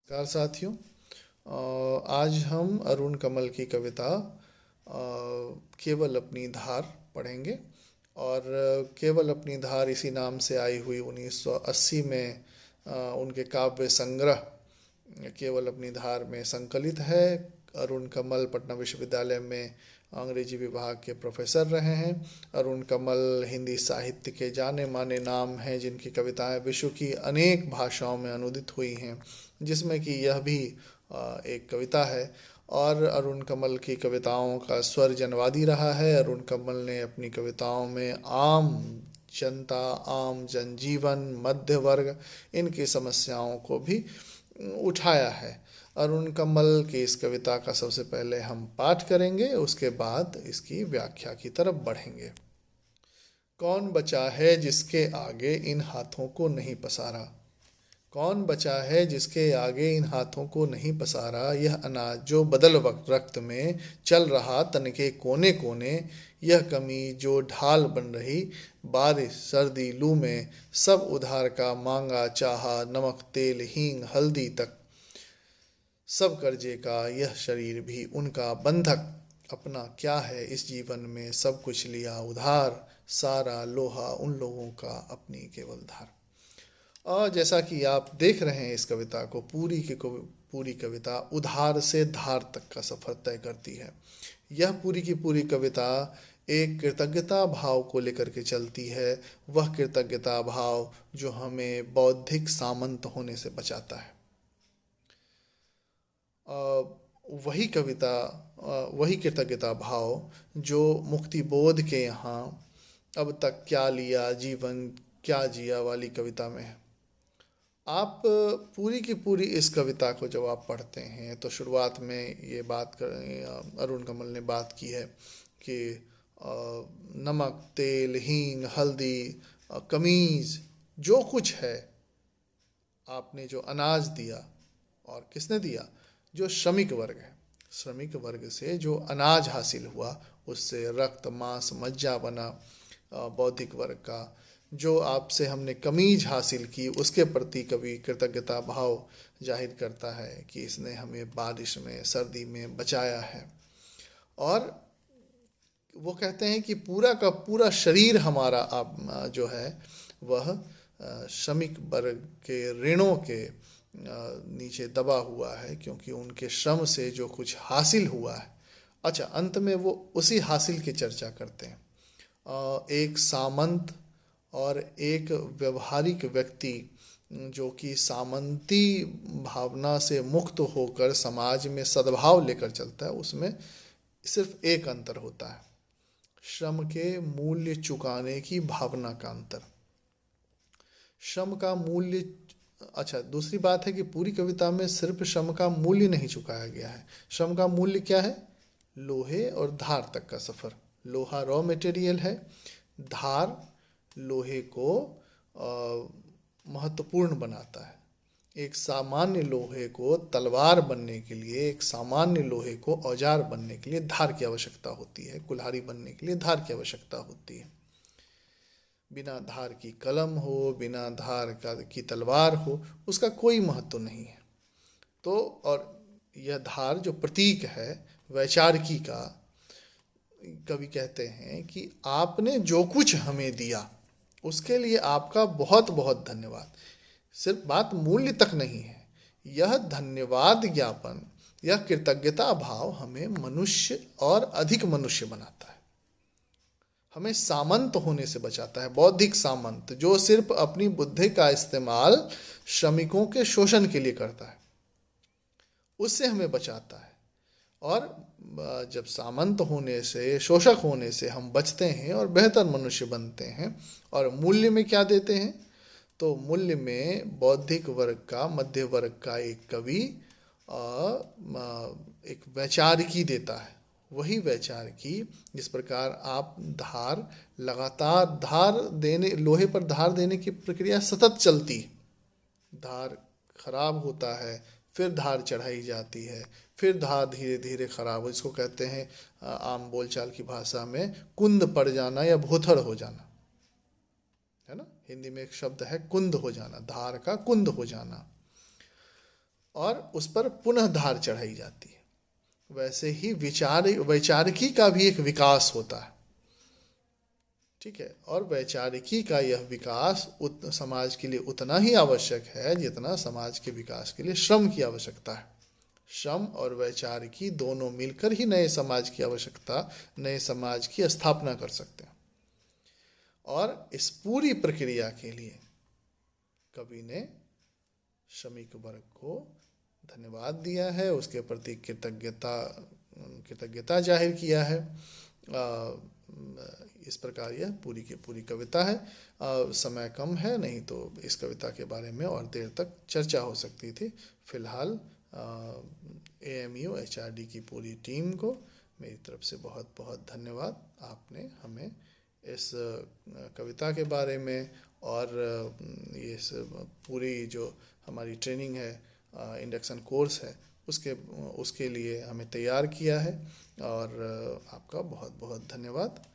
नमस्कार साथियों। आज हम अरुण कमल की कविता केवल अपनी धार पढ़ेंगे। और केवल अपनी धार इसी नाम से आई हुई 1980 में उनके काव्य संग्रह केवल अपनी धार में संकलित है। अरुण कमल पटना विश्वविद्यालय में अंग्रेजी विभाग के प्रोफेसर रहे हैं। अरुण कमल हिंदी साहित्य के जाने माने नाम हैं, जिनकी कविताएं विश्व की अनेक भाषाओं में अनुदित हुई हैं, जिसमें कि यह भी एक कविता है। और अरुण कमल की कविताओं का स्वर जनवादी रहा है। अरुण कमल ने अपनी कविताओं में आम जनता, आम जनजीवन, मध्य वर्ग, इनकी समस्याओं को भी उठाया है। अरुण कमल की इस कविता का सबसे पहले हम पाठ करेंगे, उसके बाद इसकी व्याख्या की तरफ बढ़ेंगे। कौन बचा है जिसके आगे इन हाथों को नहीं पसारा? कौन बचा है जिसके आगे इन हाथों को नहीं पसारा? यह अनाज जो बदल वक्त रक्त में चल रहा तन के कोने कोने, यह कमी जो ढाल बन रही बारिश सर्दी लू में, सब उधार का मांगा चाहा नमक तेल हींग हल्दी तक, सब कर्जे का यह शरीर भी उनका बंधक। अपना क्या है इस जीवन में सब कुछ लिया उधार, सारा लोहा उन लोगों का अपनी केवल धार। और जैसा कि आप देख रहे हैं, इस कविता को पूरी कविता उधार से धार तक का सफ़र तय करती है। यह पूरी की पूरी कविता एक कृतज्ञता भाव को लेकर के चलती है। वह कृतज्ञता भाव जो हमें बौद्धिक सामंत होने से बचाता है। वही कविता, वही कृतज्ञता भाव जो मुक्ति बोध के यहाँ अब तक क्या लिया जीवन क्या जिया वाली कविता में है। आप पूरी की पूरी इस कविता को जब आप पढ़ते हैं तो शुरुआत में ये बात कर अरुण कमल ने बात की है कि नमक तेल हींग हल्दी कमीज जो कुछ है आपने जो अनाज दिया, और किसने दिया? जो श्रमिक वर्ग है। श्रमिक वर्ग से जो अनाज हासिल हुआ उससे रक्त मांस मज्जा बना। बौद्धिक वर्ग का जो आपसे हमने कमीज हासिल की उसके प्रति कवि कृतज्ञता भाव जाहिर करता है कि इसने हमें बारिश में सर्दी में बचाया है। और वो कहते हैं कि पूरा का पूरा शरीर हमारा आप जो है वह श्रमिक वर्ग के ऋणों के नीचे दबा हुआ है, क्योंकि उनके श्रम से जो कुछ हासिल हुआ है। अच्छा, अंत में वो उसी हासिल की चर्चा करते हैं। एक सामंत और एक व्यवहारिक व्यक्ति जो कि सामंती भावना से मुक्त होकर समाज में सद्भाव लेकर चलता है, उसमें सिर्फ एक अंतर होता है, श्रम के मूल्य चुकाने की भावना का अंतर। श्रम का मूल्य, अच्छा दूसरी बात है कि पूरी कविता में सिर्फ श्रम का मूल्य नहीं चुकाया गया है। श्रम का मूल्य क्या है? लोहे और धार तक का सफ़र। लोहा रॉ मटेरियल है, धार लोहे को महत्वपूर्ण बनाता है। एक सामान्य लोहे को तलवार बनने के लिए, एक सामान्य लोहे को औजार बनने के लिए धार की आवश्यकता होती है। कुल्हाड़ी बनने के लिए धार की आवश्यकता होती है। बिना धार की कलम हो, बिना धार की तलवार हो, उसका कोई महत्व नहीं है। तो और यह धार जो प्रतीक है वैचारिकी का, कवि कहते हैं कि आपने जो कुछ हमें दिया उसके लिए आपका बहुत बहुत धन्यवाद। सिर्फ बात मूल्य तक नहीं है, यह धन्यवाद ज्ञापन, यह कृतज्ञता भाव हमें मनुष्य और अधिक मनुष्य बनाता है, हमें सामंत होने से बचाता है। बौद्धिक सामंत जो सिर्फ अपनी बुद्धि का इस्तेमाल श्रमिकों के शोषण के लिए करता है, उससे हमें बचाता है। और जब सामंत होने से, शोषक होने से हम बचते हैं और बेहतर मनुष्य बनते हैं। और मूल्य में क्या देते हैं? तो मूल्य में बौद्धिक वर्ग का, मध्य वर्ग का एक कवि एक वैचारिकी देता है। वही वैचारिकी जिस प्रकार आप धार, लगातार धार देने, लोहे पर धार देने की प्रक्रिया सतत चलती। धार खराब होता है, फिर धार चढ़ाई जाती है, फिर धार धीरे धीरे खराब हो, इसको कहते हैं आम बोलचाल की भाषा में कुंद पड़ जाना या भूथड़ हो जाना, है ना। हिंदी में एक शब्द है कुंद हो जाना, धार का कुंद हो जाना। और उस पर पुनः धार चढ़ाई जाती है। वैसे ही वैचारिकी का भी एक विकास होता है, ठीक है। और वैचारिकी का यह विकास समाज के लिए उतना ही आवश्यक है जितना समाज के विकास के लिए श्रम की आवश्यकता है। श्रम और वैचारिकी दोनों मिलकर ही नए समाज की आवश्यकता, नए समाज की स्थापना कर सकते हैं। और इस पूरी प्रक्रिया के लिए कवि ने श्रमिक वर्ग को धन्यवाद दिया है, उसके प्रति कृतज्ञता जाहिर किया है। इस प्रकार यह पूरी की पूरी कविता है। समय कम है, नहीं तो इस कविता के बारे में और देर तक चर्चा हो सकती थी। फिलहाल AMU HRD की पूरी टीम को मेरी तरफ से बहुत बहुत धन्यवाद। आपने हमें इस कविता के बारे में और ये पूरी जो हमारी ट्रेनिंग है, इंडक्शन कोर्स है, उसके लिए हमें तैयार किया है। और आपका बहुत बहुत धन्यवाद।